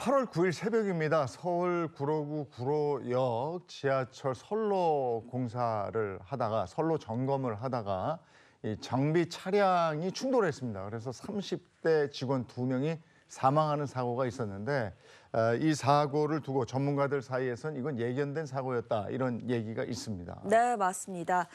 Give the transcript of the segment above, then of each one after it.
8월 9일 새벽입니다. 서울 구로구 구로역 지하철 선로 공사를 하다가 선로 점검을 하다가 이 정비 차량이 충돌했습니다. 그래서 30대 직원 2명이 사망하는 사고가 있었는데 이 사고를 두고 전문가들 사이에선 이건 예견된 사고였다 이런 얘기가 있습니다. 네, 맞습니다.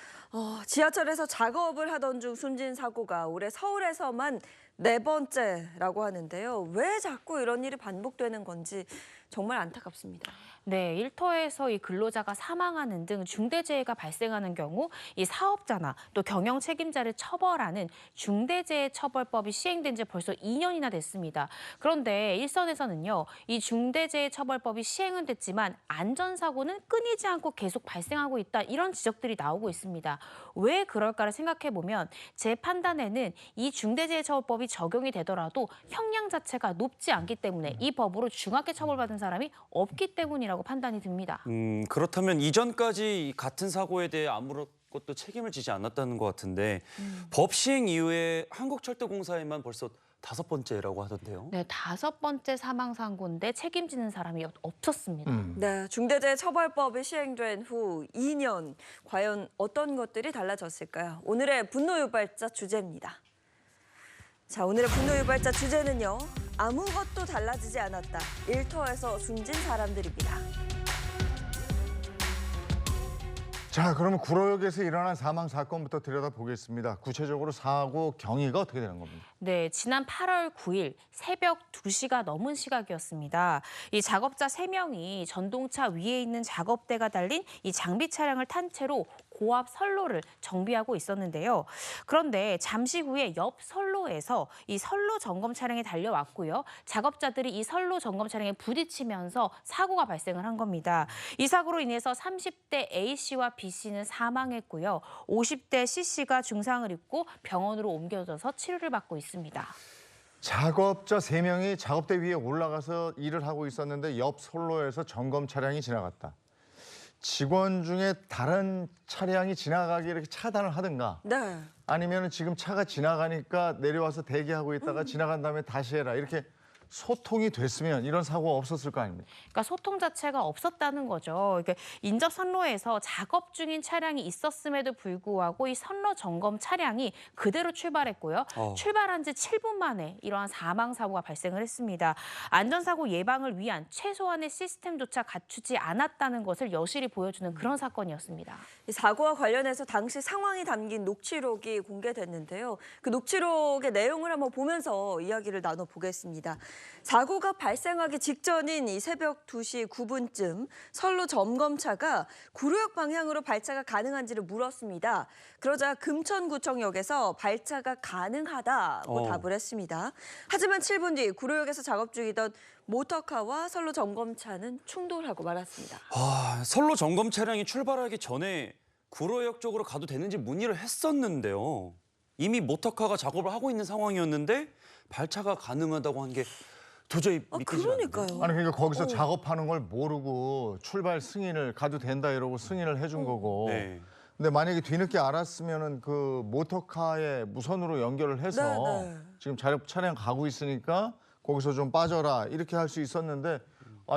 지하철에서 작업을 하던 중 숨진 사고가 올해 서울에서만 4번째라고 하는데요. 왜 자꾸 이런 일이 반복되는 건지 정말 안타깝습니다. 네, 일터에서 이 근로자가 사망하는 등 중대재해가 발생하는 경우 이 사업자나 또 경영 책임자를 처벌하는 중대재해처벌법이 시행된 지 벌써 2년이나 됐습니다. 그런데 일선에서는요, 이 중대재해처벌법이 시행은 됐지만 안전사고는 끊이지 않고 계속 발생하고 있다 이런 지적들이 나오고 있습니다. 왜 그럴까를 생각해 보면 제 판단에는 이 중대재해처벌법이 적용이 되더라도 형량 자체가 높지 않기 때문에 이 법으로 중하게 처벌받은 사람이 없기 때문이라고 판단이 듭니다. 그렇다면 이전까지 같은 사고에 대해 아무것도 책임을 지지 않았다는 것 같은데 법 시행 이후에 한국철도공사에만 벌써 5번째라고 하던데요. 네, 5번째 사망 사고인데 책임지는 사람이 없었습니다. 네, 중대재해처벌법이 시행된 후 2년, 과연 어떤 것들이 달라졌을까요? 오늘의 분노 유발자 주제입니다. 자, 오늘의 분노 유발자 주제는요. 아무것도 달라지지 않았다. 일터에서 숨진 사람들입니다. 자, 그러면 구로역에서 일어난 사망 사건부터 들여다보겠습니다. 구체적으로 사고 경위가 어떻게 되는 겁니까? 네, 지난 8월 9일 새벽 2시가 넘은 시각이었습니다. 이 작업자 3명이 전동차 위에 있는 작업대가 달린 이 장비 차량을 탄 채로 고압 선로를 정비하고 있었는데요. 그런데 잠시 후에 옆 선로에서 이 선로 점검 차량이 달려왔고요. 작업자들이 이 선로 점검 차량에 부딪히면서 사고가 발생을 한 겁니다. 이 사고로 인해서 30대 A씨와 B씨는 사망했고요. 50대 C씨가 중상을 입고 병원으로 옮겨져서 치료를 받고 있습니다. 작업자 3명이 작업대 위에 올라가서 일을 하고 있었는데 옆 선로에서 점검 차량이 지나갔다. 직원 중에 다른 차량이 지나가게 이렇게 차단을 하든가 네. 아니면 지금 차가 지나가니까 내려와서 대기하고 있다가 지나간 다음에 다시 해라 이렇게 소통이 됐으면 이런 사고가 없었을 거 아닙니까? 그러니까 소통 자체가 없었다는 거죠. 이게 인접 선로에서 작업 중인 차량이 있었음에도 불구하고 이 선로 점검 차량이 그대로 출발했고요. 출발한 지 7분 만에 이러한 사망 사고가 발생을 했습니다. 안전사고 예방을 위한 최소한의 시스템조차 갖추지 않았다는 것을 여실히 보여주는 그런 사건이었습니다. 이 사고와 관련해서 당시 상황이 담긴 녹취록이 공개됐는데요. 그 녹취록의 내용을 한번 보면서 이야기를 나눠보겠습니다. 사고가 발생하기 직전인 이 새벽 2시 9분쯤 선로 점검차가 구로역 방향으로 발차가 가능한지를 물었습니다. 그러자 금천구청역에서 발차가 가능하다고 답을 했습니다. 하지만 7분 뒤 구로역에서 작업 중이던 모터카와 선로 점검차는 충돌하고 말았습니다. 선로 점검 차량이 출발하기 전에 구로역 쪽으로 가도 되는지 문의를 했었는데요. 이미 모터카가 작업을 하고 있는 상황이었는데 발차가 가능하다고 한 게 도저히 믿기지 않는데. 그러니까요. 아니 그러니까 거기서 작업하는 걸 모르고 출발 승인을 가도 된다 이러고 승인을 해준 거고. 네. 근데 만약에 뒤늦게 알았으면은 그 모터카에 무선으로 연결을 해서 네. 지금 차량 가고 있으니까 거기서 좀 빠져라 이렇게 할 수 있었는데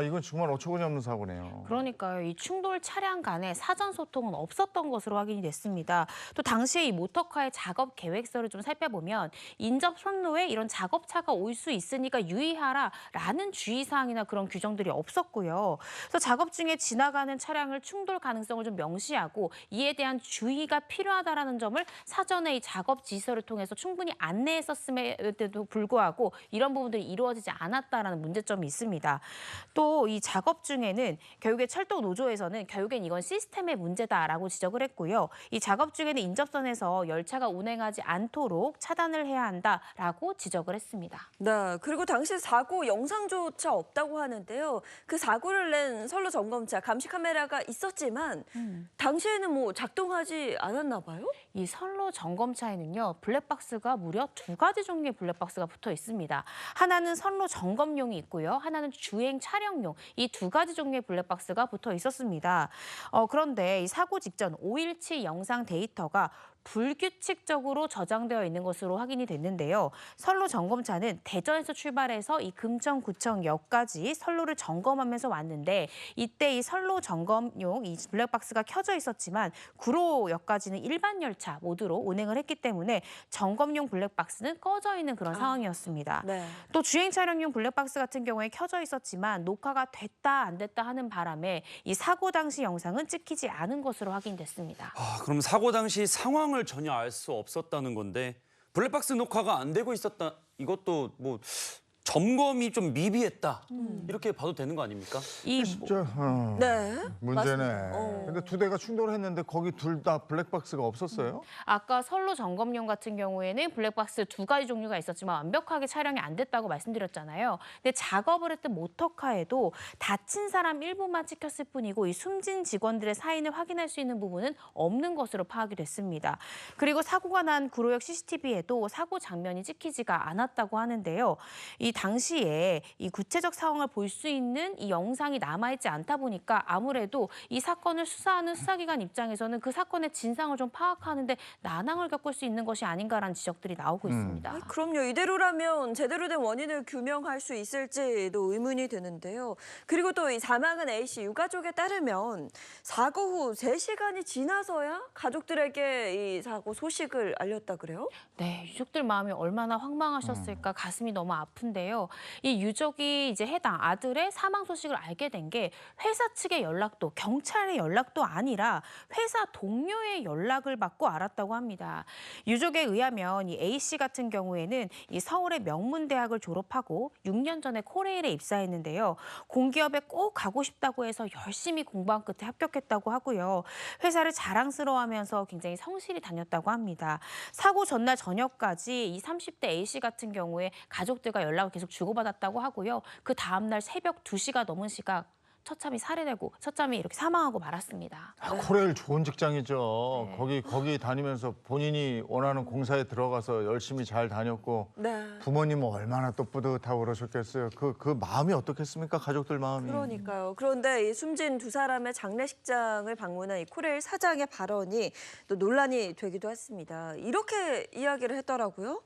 이건 정말 어처구니 없는 사고네요. 그러니까요. 이 충돌 차량 간에 사전 소통은 없었던 것으로 확인이 됐습니다. 또 당시에 이 모터카의 작업 계획서를 좀 살펴보면 인접 선로에 이런 작업차가 올 수 있으니까 유의하라라는 주의사항이나 그런 규정들이 없었고요. 그래서 작업 중에 지나가는 차량을 충돌 가능성을 좀 명시하고 이에 대한 주의가 필요하다라는 점을 사전에 이 작업 지시서를 통해서 충분히 안내했었음에도 불구하고 이런 부분들이 이루어지지 않았다라는 문제점이 있습니다. 또 이 작업 중에는 결국에 철도 노조에서는 결국엔 이건 시스템의 문제다라고 지적을 했고요. 이 작업 중에는 인접선에서 열차가 운행하지 않도록 차단을 해야 한다라고 지적을 했습니다. 네, 그리고 당시 사고 영상조차 없다고 하는데요. 그 사고를 낸 선로 점검차 감시 카메라가 있었지만 당시에는 뭐 작동하지 않았나 봐요? 이 선로 점검차에는요, 블랙박스가 무려 2가지 종류의 블랙박스가 붙어 있습니다. 하나는 선로 점검용이 있고요. 하나는 주행 촬영용. 이 2가지 종류의 블랙박스가 붙어 있었습니다. 그런데 이 사고 직전 5일치 영상 데이터가 불규칙적으로 저장되어 있는 것으로 확인이 됐는데요. 선로 점검차는 대전에서 출발해서 이 금천구청역까지 선로를 점검하면서 왔는데 이때 이 선로 점검용 이 블랙박스가 켜져 있었지만 구로역까지는 일반 열차 모두로 운행을 했기 때문에 점검용 블랙박스는 꺼져 있는 그런 상황이었습니다. 네. 또 주행 차량용 블랙박스 같은 경우에 켜져 있었지만 녹화가 됐다 안 됐다 하는 바람에 이 사고 당시 영상은 찍히지 않은 것으로 확인됐습니다. 그럼 사고 당시 상황을 전혀 알 수 없었다는 건데 블랙박스 녹화가 안 되고 있었다. 이것도 뭐 점검이 좀 미비했다. 이렇게 봐도 되는 거 아닙니까? 이 진짜 네. 문제네. 맞습니다. 근데 두 대가 충돌했는데 거기 둘 다 블랙박스가 없었어요? 아까 선로 점검용 같은 경우에는 블랙박스 두 가지 종류가 있었지만 완벽하게 촬영이 안 됐다고 말씀드렸잖아요. 근데 작업을 했던 모터카에도 다친 사람 일부만 찍혔을 뿐이고 이 숨진 직원들의 사인을 확인할 수 있는 부분은 없는 것으로 파악이 됐습니다. 그리고 사고가 난 구로역 CCTV에도 사고 장면이 찍히지가 않았다고 하는데요. 이 당시에 이 구체적 상황을 볼 수 있는 이 영상이 남아있지 않다 보니까 아무래도 이 사건을 수사하는 수사기관 입장에서는 그 사건의 진상을 좀 파악하는데 난항을 겪을 수 있는 것이 아닌가라는 지적들이 나오고 있습니다. 그럼요. 이대로라면 제대로 된 원인을 규명할 수 있을지도 의문이 드는데요. 그리고 또 이 사망한 A씨 유가족에 따르면 사고 후 3시간이 지나서야 가족들에게 이 사고 소식을 알렸다 그래요? 네, 유족들 마음이 얼마나 황망하셨을까 가슴이 너무 아픈데요. 이 유족이 이제 해당 아들의 사망 소식을 알게 된 게 회사 측의 연락도, 경찰의 연락도 아니라 회사 동료의 연락을 받고 알았다고 합니다. 유족에 의하면 이 A 씨 같은 경우에는 이 서울의 명문대학을 졸업하고 6년 전에 코레일에 입사했는데요. 공기업에 꼭 가고 싶다고 해서 열심히 공부한 끝에 합격했다고 하고요. 회사를 자랑스러워하면서 굉장히 성실히 다녔다고 합니다. 사고 전날 저녁까지 이 30대 A 씨 같은 경우에 가족들과 연락을 계속 주고받았다고 하고요. 그 다음날 새벽 2시가 넘은 시각 처참히 살해되고 처참히 이렇게 사망하고 말았습니다. 코레일 좋은 직장이죠. 네. 거기 다니면서 본인이 원하는 공사에 들어가서 열심히 잘 다녔고 네. 부모님은 얼마나 또 뿌듯하고 그러셨겠어요. 그 마음이 어떻겠습니까? 가족들 마음이. 그러니까요. 그런데 이 숨진 두 사람의 장례식장을 방문한 이 코레일 사장의 발언이 또 논란이 되기도 했습니다. 이렇게 이야기를 했더라고요.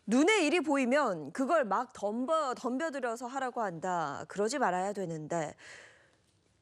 눈에 일이 보이면 그걸 막 덤벼들어서 하라고 한다. 그러지 말아야 되는데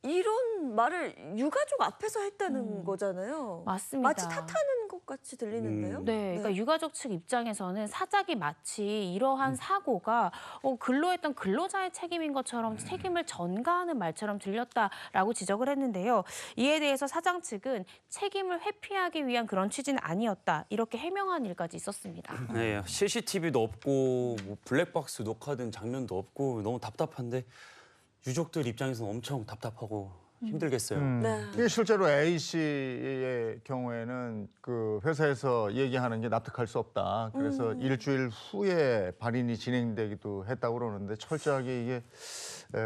이런 말을 유가족 앞에서 했다는 거잖아요. 맞습니다. 마치 탓하는 것 같이 들리는데요. 네, 그러니까 유가족 측 입장에서는 사작이 마치 이러한 사고가 근로했던 근로자의 책임인 것처럼 책임을 전가하는 말처럼 들렸다라고 지적을 했는데요. 이에 대해서 사장 측은 책임을 회피하기 위한 그런 취지는 아니었다. 이렇게 해명한 일까지 있었습니다. 네, CCTV도 없고 뭐 블랙박스 녹화된 장면도 없고 너무 답답한데 유족들 입장에서는 엄청 답답하고 힘들겠어요. 네. 이게 실제로 A 씨의 경우에는 그 회사에서 얘기하는 게 납득할 수 없다. 그래서 일주일 후에 발인이 진행되기도 했다고 그러는데 철저하게 이게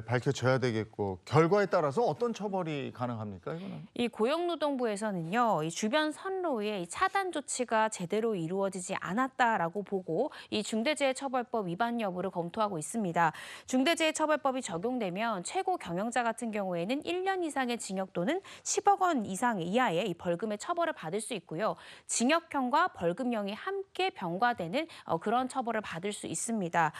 밝혀져야 되겠고 결과에 따라서 어떤 처벌이 가능합니까? 이거는? 이 고용노동부에서는요, 이 주변 선로의 차단 조치가 제대로 이루어지지 않았다라고 보고 이 중대재해처벌법 위반 여부를 검토하고 있습니다. 중대재해처벌법이 적용되면 최고 경영자 같은 경우에는 1년 이상의 징역 또는 10억 원 이상 이하의 이 벌금의 처벌을 받을 수 있고요. 징역형과 벌금형이 함께 병과되는 그런 처벌을 받을 수 있습니다.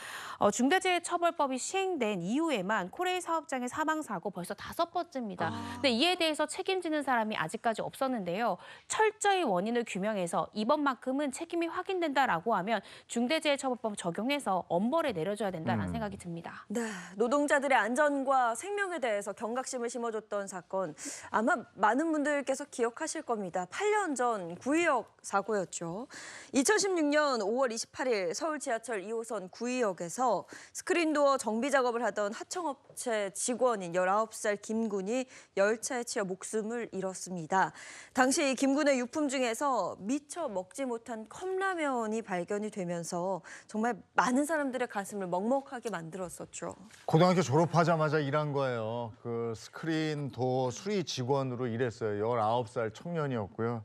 중대재해처벌법이 시행된 이후에만 코레일 사업장의 사망 사고 벌써 5번째입니다. 근데 이에 대해서 책임지는 사람이 아직까지 없었는데요. 철저히 원인을 규명해서 이번만큼은 책임이 확인된다라고 하면 중대재해처벌법 적용해서 엄벌에 내려줘야 된다는 생각이 듭니다. 네, 노동자들의 안전과 생명에 대해서 경각심을 심어줬던 사건 아마 많은 분들께서 기억하실 겁니다. 8년 전 구의역 사고였죠. 2016년 5월 28일 서울 지하철 2호선 구의역에서 스크린도어 정비 작업을 하던 하청업체 직원인 19살 김군이 열차에 치여 목숨을 잃었습니다. 당시 김군의 유품 중에서 미처 먹지 못한 컵라면이 발견이 되면서 정말 많은 사람들의 가슴을 먹먹하게 만들었었죠. 고등학교 졸업하자마자 일한 거예요. 그 스크린 도어 수리 직원으로 일했어요. 19살 청년이었고요.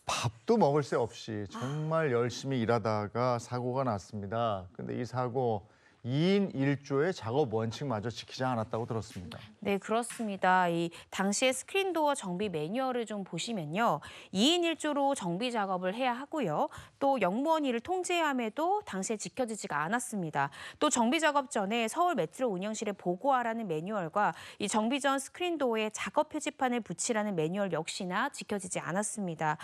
밥도 먹을 새 없이 정말 열심히 일하다가 사고가 났습니다. 근데 이 사고 2인 1조의 작업 원칙마저 지키지 않았다고 들었습니다. 네, 그렇습니다. 이 당시의 스크린도어 정비 매뉴얼을 좀 보시면요. 2인 1조로 정비 작업을 해야 하고요. 또 영무원 일을 통제해야 함에도 당시에 지켜지지가 않았습니다. 또 정비 작업 전에 서울 메트로 운영실에 보고하라는 매뉴얼과 이 정비 전 스크린도어에 작업 표지판을 붙이라는 매뉴얼 역시나 지켜지지 않았습니다.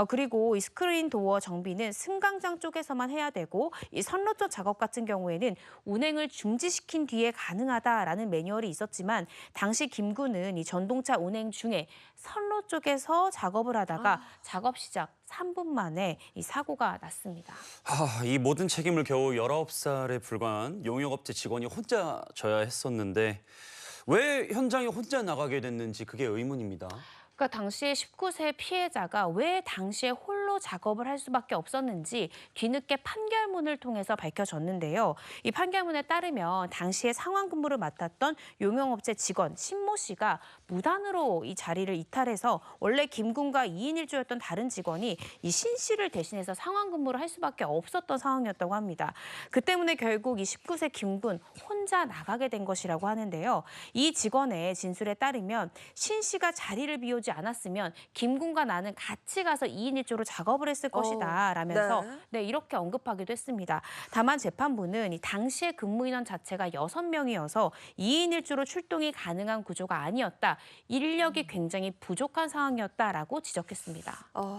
그리고 이 스크린도어 정비는 승강장 쪽에서만 해야 되고 이 선로 쪽 작업 같은 경우에는 운행을 중지시킨 뒤에 가능하다라는 매뉴얼이 있었지만 당시 김 군은 이 전동차 운행 중에 선로 쪽에서 작업을 하다가 작업 시작 3분 만에 이 사고가 났습니다. 이 모든 책임을 겨우 19살에 불과한 용역업체 직원이 혼자 져야 했었는데 왜 현장에 혼자 나가게 됐는지 그게 의문입니다. 그러니까 당시에 19세 피해자가 왜 당시에 홀로 작업을 할 수밖에 없었는지 뒤늦게 판결문을 통해서 밝혀졌는데요. 이 판결문에 따르면 당시에 상황 근무를 맡았던 용역업체 직원 신모 씨가 무단으로 이 자리를 이탈해서 원래 김 군과 2인 1조였던 다른 직원이 이 신 씨를 대신해서 상황 근무를 할 수밖에 없었던 상황이었다고 합니다. 그 때문에 결국 이 19세 김 군 혼자 나가게 된 것이라고 하는데요. 이 직원의 진술에 따르면 신 씨가 자리를 비우지 않았으면 김 군과 나는 같이 가서 2인 1조로 작업을 했을 것이다 라면서 네, 이렇게 언급하기도 했습니다. 다만 재판부는 이 당시의 근무 인원 자체가 6명이어서 2인 1조로 출동이 가능한 구조가 아니었다. 인력이 굉장히 부족한 상황이었다라고 지적했습니다.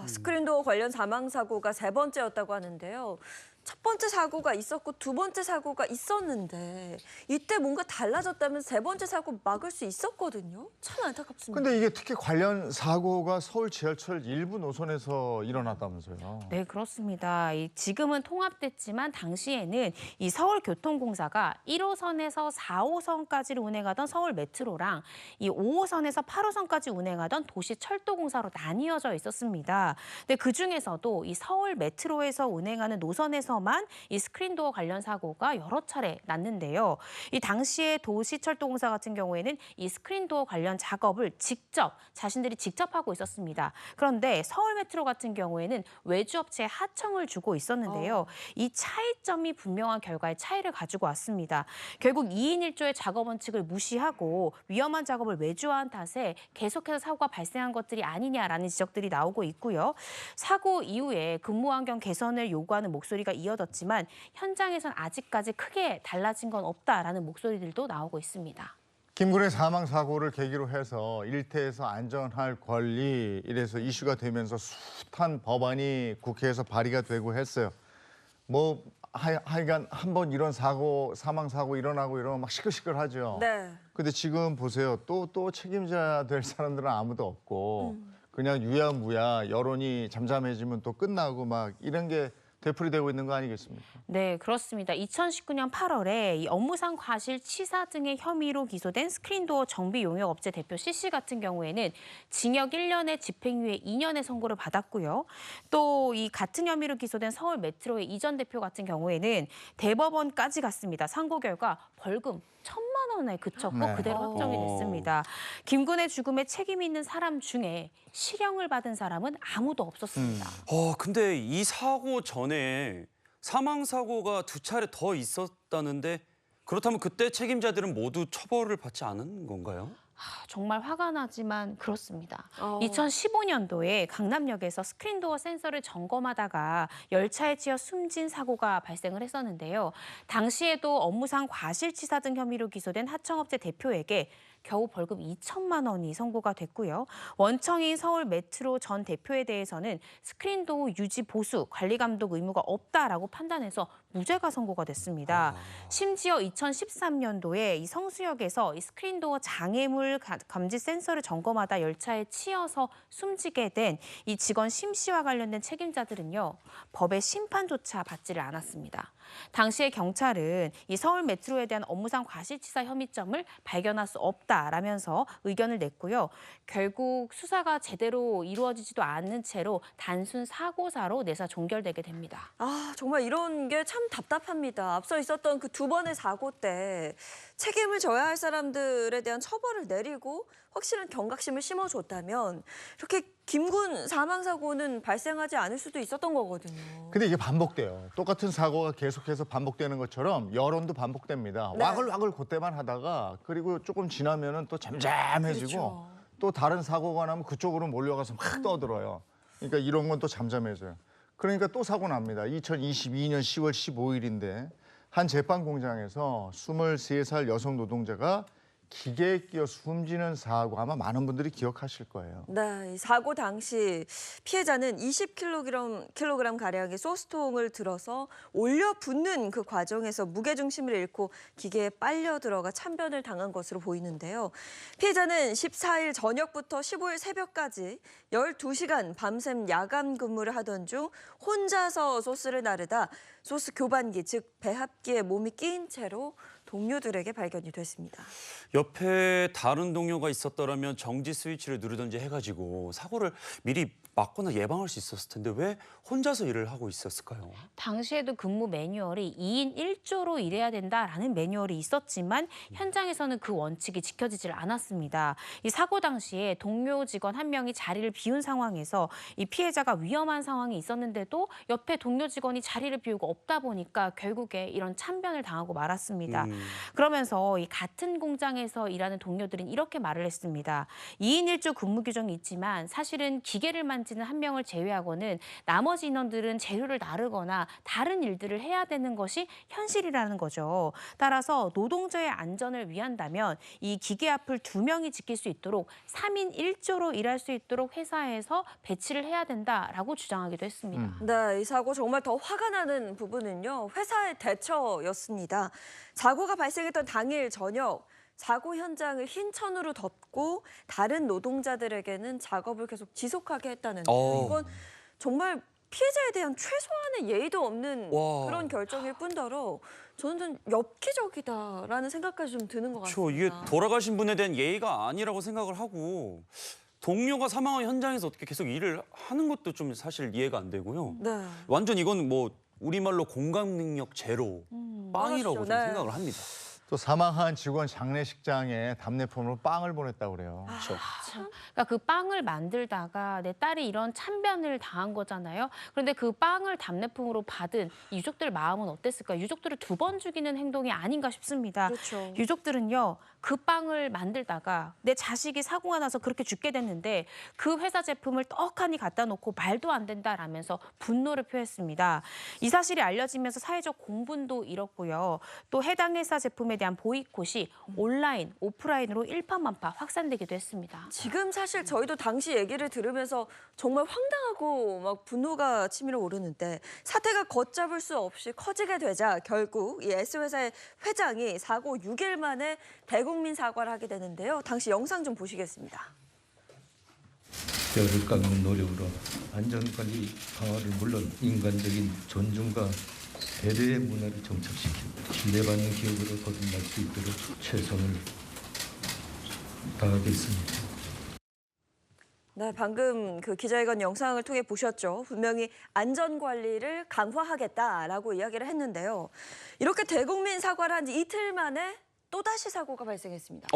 스크린도어 관련 사망 사고가 3번째였다고 하는데요. 첫 번째 사고가 있었고 두 번째 사고가 있었는데 이때 뭔가 달라졌다면 세 번째 사고 막을 수 있었거든요. 참 안타깝습니다. 근데 이게 특히 관련 사고가 서울 지하철 일부 노선에서 일어났다면서요. 네, 그렇습니다. 지금은 통합됐지만 당시에는 이 서울교통공사가 1호선에서 4호선까지를 운행하던 서울 메트로랑 이 5호선에서 8호선까지 운행하던 도시철도공사로 나뉘어져 있었습니다. 근데 그 중에서도 이 서울 메트로에서 운행하는 노선에서만 이 스크린도어 관련 사고가 여러 차례 났는데요. 이 당시에 도시철도공사 같은 경우에는 이 스크린도어 관련 작업을 자신들이 직접 하고 있었습니다. 그런데 서울 메트로 같은 경우에는 외주업체에 하청을 주고 있었는데요. 이 차이점이 분명한 결과의 차이를 가지고 왔습니다. 결국 2인 1조의 작업 원칙을 무시하고 위험한 작업을 외주화한 탓에 계속해서 사고가 발생한 것들이 아니냐라는 지적들이 나오고 있고요. 사고 이후에 근무 환경 개선을 요구하는 목소리가 이어졌지만 현장에선 아직까지 크게 달라진 건 없다라는 목소리들도 나오고 있습니다. 김 군의 사망 사고를 계기로 해서 일대에서 안전할 권리 이래서 이슈가 되면서 숱한 법안이 국회에서 발의가 되고 했어요. 뭐 하여간 한번 이런 사망 사고 일어나고 이러면 막 시끌시끌하죠. 네. 근데 지금 보세요. 또 책임져야 될 사람들은 아무도 없고 그냥 유야무야 여론이 잠잠해지면 또 끝나고 막 이런 게 되풀이되고 있는 거 아니겠습니까? 네, 그렇습니다. 2019년 8월에 이 업무상 과실치사 등의 혐의로 기소된 스크린도어 정비 용역업체 대표 C씨 같은 경우에는 징역 1년에 집행유예 2년의 선고를 받았고요. 또 이 같은 혐의로 기소된 서울 메트로의 이전 대표 같은 경우에는 대법원까지 갔습니다. 선고 결과 벌금 1,000만 원에 그쳤고 네. 그대로 확정이 됐습니다. 김 군의 죽음에 책임 있는 사람 중에 실형을 받은 사람은 아무도 없었습니다. 근데 이 사고 전에 사망 사고가 2차례 더 있었다는데 그렇다면 그때 책임자들은 모두 처벌을 받지 않은 건가요? 정말 화가 나지만 그렇습니다. 2015년도에 강남역에서 스크린도어 센서를 점검하다가 열차에 치여 숨진 사고가 발생을 했었는데요. 당시에도 업무상 과실치사 등 혐의로 기소된 하청업체 대표에게 겨우 벌금 2천만 원이 선고가 됐고요. 원청인 서울 메트로 전 대표에 대해서는 스크린도어 유지 보수 관리 감독 의무가 없다라고 판단해서 무죄가 선고가 됐습니다. 심지어 2013년도에 이 성수역에서 이 스크린도어 장애물 감지 센서를 점검하다 열차에 치여서 숨지게 된 이 직원 심 씨와 관련된 책임자들은요. 법의 심판조차 받지를 않았습니다. 당시에 경찰은 이 서울 메트로에 대한 업무상 과실치사 혐의점을 발견할 수 없다라면서 의견을 냈고요. 결국 수사가 제대로 이루어지지도 않은 채로 단순 사고사로 내사 종결되게 됩니다. 정말 이런 게 참 답답합니다. 앞서 있었던 그 2번의 사고 때 책임을 져야 할 사람들에 대한 처벌을 내리고 확실한 경각심을 심어줬다면 이렇게 김군 사망 사고는 발생하지 않을 수도 있었던 거거든요. 근데 이게 반복돼요. 똑같은 사고가 계속해서 반복되는 것처럼 여론도 반복됩니다. 네. 와글와글 그때만 하다가 그리고 조금 지나면은 또 잠잠해지고 그렇죠. 또 다른 사고가 나면 그쪽으로 몰려가서 막 떠들어요. 그러니까 이런 건 또 잠잠해져요. 그러니까 또 사고 납니다. 2022년 10월 15일인데 한 제빵 공장에서 23살 여성 노동자가 기계에 끼어 숨지는 사고 아마 많은 분들이 기억하실 거예요. 네, 이 사고 당시 피해자는 20kg 가량의 소스통을 들어서 올려 붓는 그 과정에서 무게중심을 잃고 기계에 빨려 들어가 참변을 당한 것으로 보이는데요. 피해자는 14일 저녁부터 15일 새벽까지 12시간 밤샘 야간 근무를 하던 중 혼자서 소스를 나르다 소스 교반기, 즉 배합기에 몸이 끼인 채로 동료들에게 발견이 됐습니다. 옆에 다른 동료가 있었더라면 정지 스위치를 누르든지 해가지고 사고를 미리 막거나 예방할 수 있었을 텐데 왜 혼자서 일을 하고 있었을까요? 당시에도 근무 매뉴얼이 2인 1조로 일해야 된다라는 매뉴얼이 있었지만 현장에서는 그 원칙이 지켜지질 않았습니다. 이 사고 당시에 동료 직원 한 명이 자리를 비운 상황에서 이 피해자가 위험한 상황이 있었는데도 옆에 동료 직원이 자리를 비우고 없다 보니까 결국에 이런 참변을 당하고 말았습니다. 그러면서 이 같은 공장에서 일하는 동료들은 이렇게 말을 했습니다. 2인 1조 근무 규정이 있지만 사실은 기계를 만지는 한 명을 제외하고는 나머지 인원들은 재료를 나르거나 다른 일들을 해야 되는 것이 현실이라는 거죠. 따라서 노동자의 안전을 위한다면 이 기계 앞을 2명이 지킬 수 있도록 3인 1조로 일할 수 있도록 회사에서 배치를 해야 된다라고 주장하기도 했습니다. 네, 이 사고 정말 더 화가 나는 부분은요. 회사의 대처였습니다. 사고가 발생했던 당일 저녁 사고 현장을 흰 천으로 덮고 다른 노동자들에게는 작업을 계속 지속하게 했다는데 이건 정말 피해자에 대한 최소한의 예의도 없는 와. 그런 결정일 뿐더러 저는 좀 엽기적이다라는 생각까지 좀 드는 것 같습니다. 이게 돌아가신 분에 대한 예의가 아니라고 생각을 하고 동료가 사망한 현장에서 어떻게 계속 일을 하는 것도 좀 사실 이해가 안 되고요. 네. 완전 이건 뭐 우리말로 공감 능력 제로 빵이라고 맞죠. 좀 네. 생각을 합니다. 또 사망한 직원 장례식장에 답례품으로 빵을 보냈다고 그래요. 그렇죠. 그러니까 그 빵을 만들다가 내 딸이 이런 참변을 당한 거잖아요. 그런데 그 빵을 답례품으로 받은 유족들 마음은 어땠을까? 유족들을 2번 죽이는 행동이 아닌가 싶습니다. 그렇죠. 유족들은요. 그 빵을 만들다가 내 자식이 사고가 나서 그렇게 죽게 됐는데 그 회사 제품을 떡하니 갖다 놓고 말도 안 된다라면서 분노를 표했습니다. 이 사실이 알려지면서 사회적 공분도 일었고요. 또 해당 회사 제품에 대한 보이콧이 온라인, 오프라인으로 일파만파 확산되기도 했습니다. 지금 사실 저희도 당시 얘기를 들으면서 정말 황당하고 막 분노가 치밀어 오르는데 사태가 걷잡을 수 없이 커지게 되자 결국 이 S회사의 회장이 사고 6일 만에 대국민 사과를 하게 되는데요. 당시 영상 좀 보시겠습니다. 뼈를 깎는 노력으로 안전관리 강화를 물론 인간적인 존중과 배려의 문화를 정착시키고 신뢰받는 기업으로 거듭날 수 있도록 최선을 다하겠습니다. 네, 방금 그 기자회견 영상을 통해 보셨죠. 분명히 안전관리를 강화하겠다라고 이야기를 했는데요. 이렇게 대국민 사과를 한 지 이틀 만에 또다시 사고가 발생했습니다.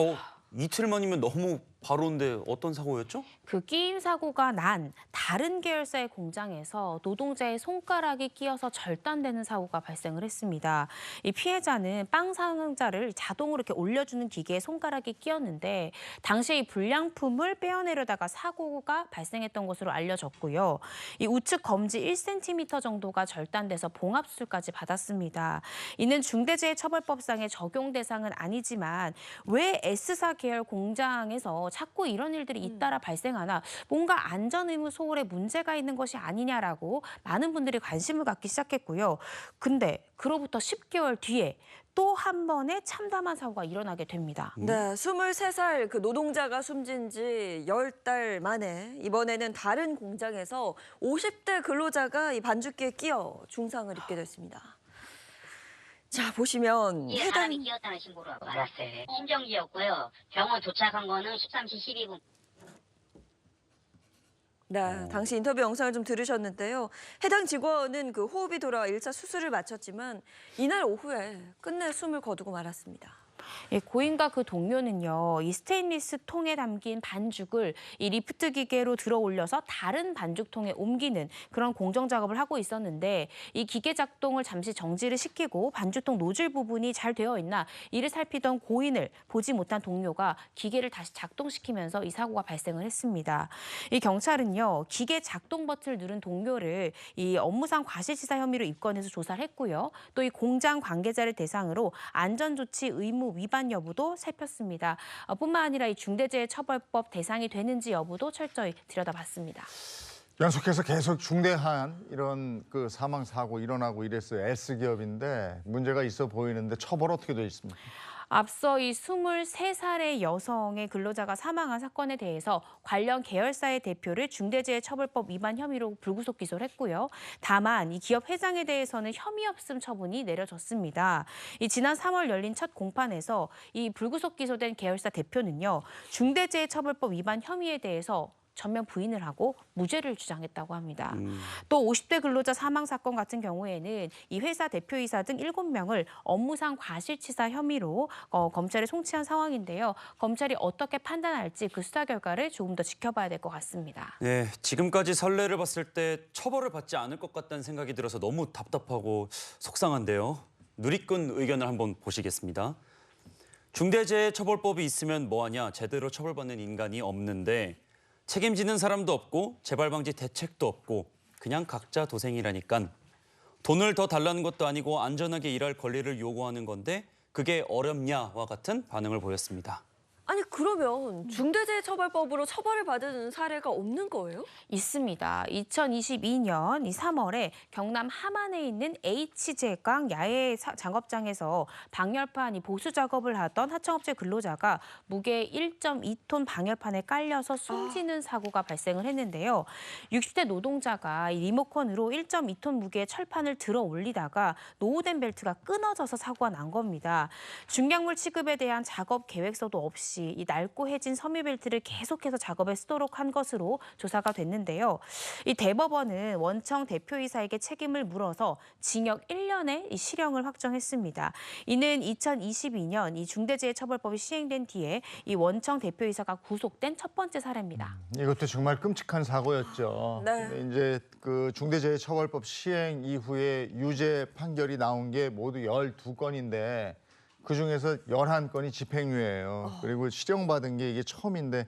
이틀 만이면 너무 바로인데 어떤 사고였죠? 그 끼임 사고가 난 다른 계열사의 공장에서 노동자의 손가락이 끼어서 절단되는 사고가 발생을 했습니다. 이 피해자는 빵 상자를 자동으로 이렇게 올려주는 기계에 손가락이 끼었는데 당시에 이 불량품을 빼어내려다가 사고가 발생했던 것으로 알려졌고요. 이 우측 검지 1cm 정도가 절단돼서 봉합수술까지 받았습니다. 이는 중대재해처벌법상의 적용 대상은 아니지만 왜 S사 계열 공장에서 자꾸 이런 일들이 잇따라 발생하나 뭔가 안전의무 소홀에 문제가 있는 것이 아니냐라고 많은 분들이 관심을 갖기 시작했고요. 근데 그로부터 10개월 뒤에 또 한 번의 참담한 사고가 일어나게 됩니다. 네, 23살 그 노동자가 숨진 지 10달 만에 이번에는 다른 공장에서 50대 근로자가 이 반죽기에 끼어 중상을 입게 됐습니다. 자, 보시면 이 사람이 끼었다는 신고를 받았어요. 심정지였고요. 병원 도착한 거는 13시 12분. 네, 당시 인터뷰 영상을 좀 들으셨는데요. 해당 직원은 그 호흡이 돌아와 1차 수술을 마쳤지만 이날 오후에 끝내 숨을 거두고 말았습니다. 예, 고인과 그 동료는요, 이 스테인리스 통에 담긴 반죽을 이 리프트 기계로 들어 올려서 다른 반죽통에 옮기는 그런 공정 작업을 하고 있었는데 이 기계 작동을 잠시 정지를 시키고 반죽통 노즐 부분이 잘 되어 있나 이를 살피던 고인을 보지 못한 동료가 기계를 다시 작동시키면서 이 사고가 발생을 했습니다. 이 경찰은요, 기계 작동 버튼을 누른 동료를 이 업무상 과실치사 혐의로 입건해서 조사를 했고요. 또 이 공장 관계자를 대상으로 안전조치 의무 위반 여부도 살폈습니다. 뿐만 아니라 이 중대재해처벌법 대상이 되는지 여부도 철저히 들여다봤습니다. 연속해서 계속 중대한 이런 그 사망 사고 일어나고 이랬어요. S기업인데 문제가 있어 보이는데 처벌 어떻게 돼 있습니까? 앞서 이 23살의 여성의 근로자가 사망한 사건에 대해서 관련 계열사의 대표를 중대재해처벌법 위반 혐의로 불구속 기소를 했고요. 다만 이 기업 회장에 대해서는 혐의 없음 처분이 내려졌습니다. 이 지난 3월 열린 첫 공판에서 이 불구속 기소된 계열사 대표는요, 중대재해처벌법 위반 혐의에 대해서 전면 부인을 하고 무죄를 주장했다고 합니다. 또 50대 근로자 사망 사건 같은 경우에는 이 회사 대표이사 등 7명을 업무상 과실치사 혐의로 검찰에 송치한 상황인데요. 검찰이 어떻게 판단할지 그 수사 결과를 조금 더 지켜봐야 될 것 같습니다. 네, 지금까지 선례를 봤을 때 처벌을 받지 않을 것 같다는 생각이 들어서 너무 답답하고 속상한데요. 누리꾼 의견을 한번 보시겠습니다. 중대재해처벌법이 있으면 뭐하냐, 제대로 처벌받는 인간이 없는데 책임지는 사람도 없고 재발 방지 대책도 없고 그냥 각자 도생이라니깐. 돈을 더 달라는 것도 아니고 안전하게 일할 권리를 요구하는 건데 그게 어렵냐와 같은 반응을 보였습니다. 아니 그러면 중대재해처벌법으로 처벌을 받은 사례가 없는 거예요? 있습니다. 2022년 3월에 경남 함안에 있는 H제강 야외 작업장에서 방열판 보수 작업을 하던 하청업체 근로자가 무게 1.2톤 방열판에 깔려서 숨지는 사고가 발생을 했는데요. 60대 노동자가 이 리모컨으로 1.2톤 무게의 철판을 들어 올리다가 노후된 벨트가 끊어져서 사고가 난 겁니다. 중량물 취급에 대한 작업 계획서도 없이 이 낡고 해진 섬유벨트를 계속해서 작업에 쓰도록 한 것으로 조사가 됐는데요. 이 대법원은 원청 대표이사에게 책임을 물어서 징역 1년의 이 실형을 확정했습니다. 이는 2022년 이 중대재해처벌법이 시행된 뒤에 이 원청 대표이사가 구속된 첫 번째 사례입니다. 이것도 정말 끔찍한 사고였죠. 네. 근데 이제 그 중대재해처벌법 시행 이후에 유죄 판결이 나온 게 모두 12건인데 그중에서 11건이 집행유예예요. 그리고 실형받은 게 이게 처음인데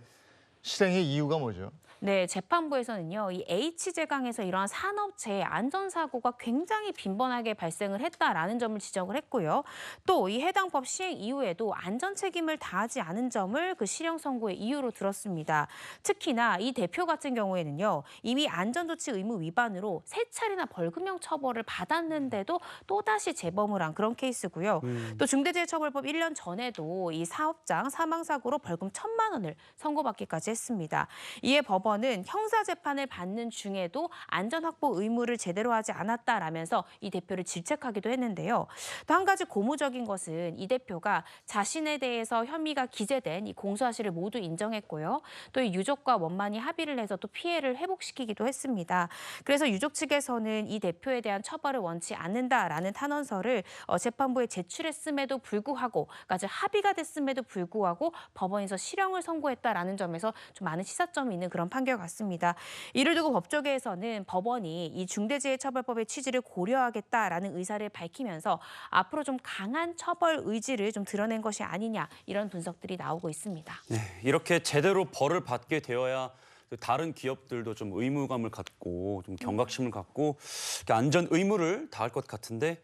실행의 이유가 뭐죠? 네, 재판부에서는요, 이 H제강에서 이러한 산업재해 안전사고가 굉장히 빈번하게 발생을 했다라는 점을 지적을 했고요. 또 이 해당 법 시행 이후에도 안전 책임을 다하지 않은 점을 그 실형 선고의 이유로 들었습니다. 특히나 이 대표 같은 경우에는요, 이미 안전조치 의무 위반으로 3차례나 벌금형 처벌을 받았는데도 또다시 재범을 한 그런 케이스고요. 또 중대재해처벌법 1년 전에도 이 사업장 사망사고로 벌금 1,000만 원을 선고받기까지 했습니다. 이에 법원은 형사재판을 받는 중에도 안전확보 의무를 제대로 하지 않았다라면서 이 대표를 질책하기도 했는데요. 또 한 가지 고무적인 것은 이 대표가 자신에 대해서 혐의가 기재된 이 공소사실을 모두 인정했고요. 또 이 유족과 원만히 합의를 해서 또 피해를 회복시키기도 했습니다. 그래서 유족 측에서는 이 대표에 대한 처벌을 원치 않는다라는 탄원서를 재판부에 제출했음에도 불구하고, 까지 합의가 됐음에도 불구하고 법원에서 실형을 선고했다라는 점에서 좀 많은 시사점이 있는 그런 판결 같습니다. 이를 두고 법조계에서는 법원이 이 중대재해처벌법의 취지를 고려하겠다라는 의사를 밝히면서 앞으로 좀 강한 처벌 의지를 좀 드러낸 것이 아니냐, 이런 분석들이 나오고 있습니다. 네, 이렇게 제대로 벌을 받게 되어야 다른 기업들도 좀 의무감을 갖고 좀 경각심을 갖고 이렇게 안전 의무를 다할 것 같은데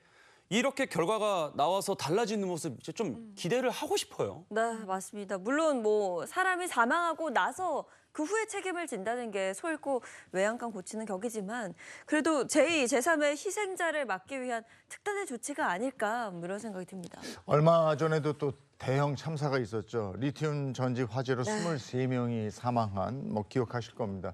이렇게 결과가 나와서 달라지는 모습 이제 좀 기대를 하고 싶어요. 네, 맞습니다. 물론 뭐 사람이 사망하고 나서 그 후에 책임을 진다는 게 소잃고 외양간 고치는 격이지만 그래도 제2, 제3의 희생자를 막기 위한 특단의 조치가 아닐까 이런 생각이 듭니다. 얼마 전에도 또 대형 참사가 있었죠. 리튬 전지 화재로 23명이 사망한, 뭐 기억하실 겁니다.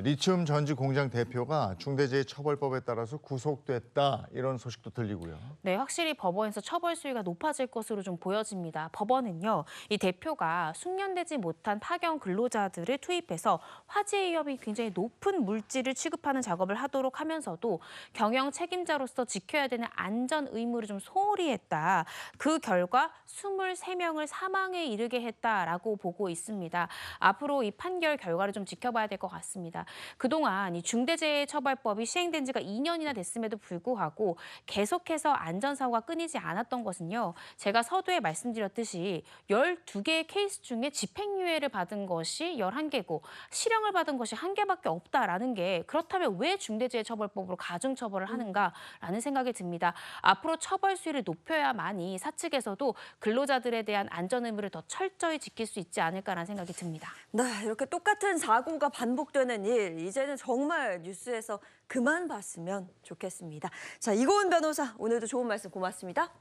리튬 전지 공장 대표가 중대재해처벌법에 따라서 구속됐다 이런 소식도 들리고요. 네, 확실히 법원에서 처벌 수위가 높아질 것으로 좀 보여집니다. 법원은요, 이 대표가 숙련되지 못한 파견 근로자들을 투입해서 화재 위험이 굉장히 높은 물질을 취급하는 작업을 하도록 하면서도 경영 책임자로서 지켜야 되는 안전 의무를 좀 소홀히 했다. 그 결과 23명을 사망에 이르게 했다라고 보고 있습니다. 앞으로 이 판결 결과를 좀 지켜봐야 될 것 같습니다. 그동안 이 중대재해처벌법이 시행된 지가 2년이나 됐음에도 불구하고 계속해서 안전사고가 끊이지 않았던 것은요. 제가 서두에 말씀드렸듯이 12개의 케이스 중에 집행유예를 받은 것이 11개고 실형을 받은 것이 1개밖에 없다라는 게 그렇다면 왜 중대재해처벌법으로 가중처벌을 하는가라는 생각이 듭니다. 앞으로 처벌 수위를 높여야만이 사측에서도 근로자들에 대한 안전 의무를 더 철저히 지킬 수 있지 않을까라는 생각이 듭니다. 네, 이렇게 똑같은 사고가 반복되는 일, 이제는 정말 뉴스에서 그만 봤으면 좋겠습니다. 자, 이고은 변호사, 오늘도 좋은 말씀 고맙습니다.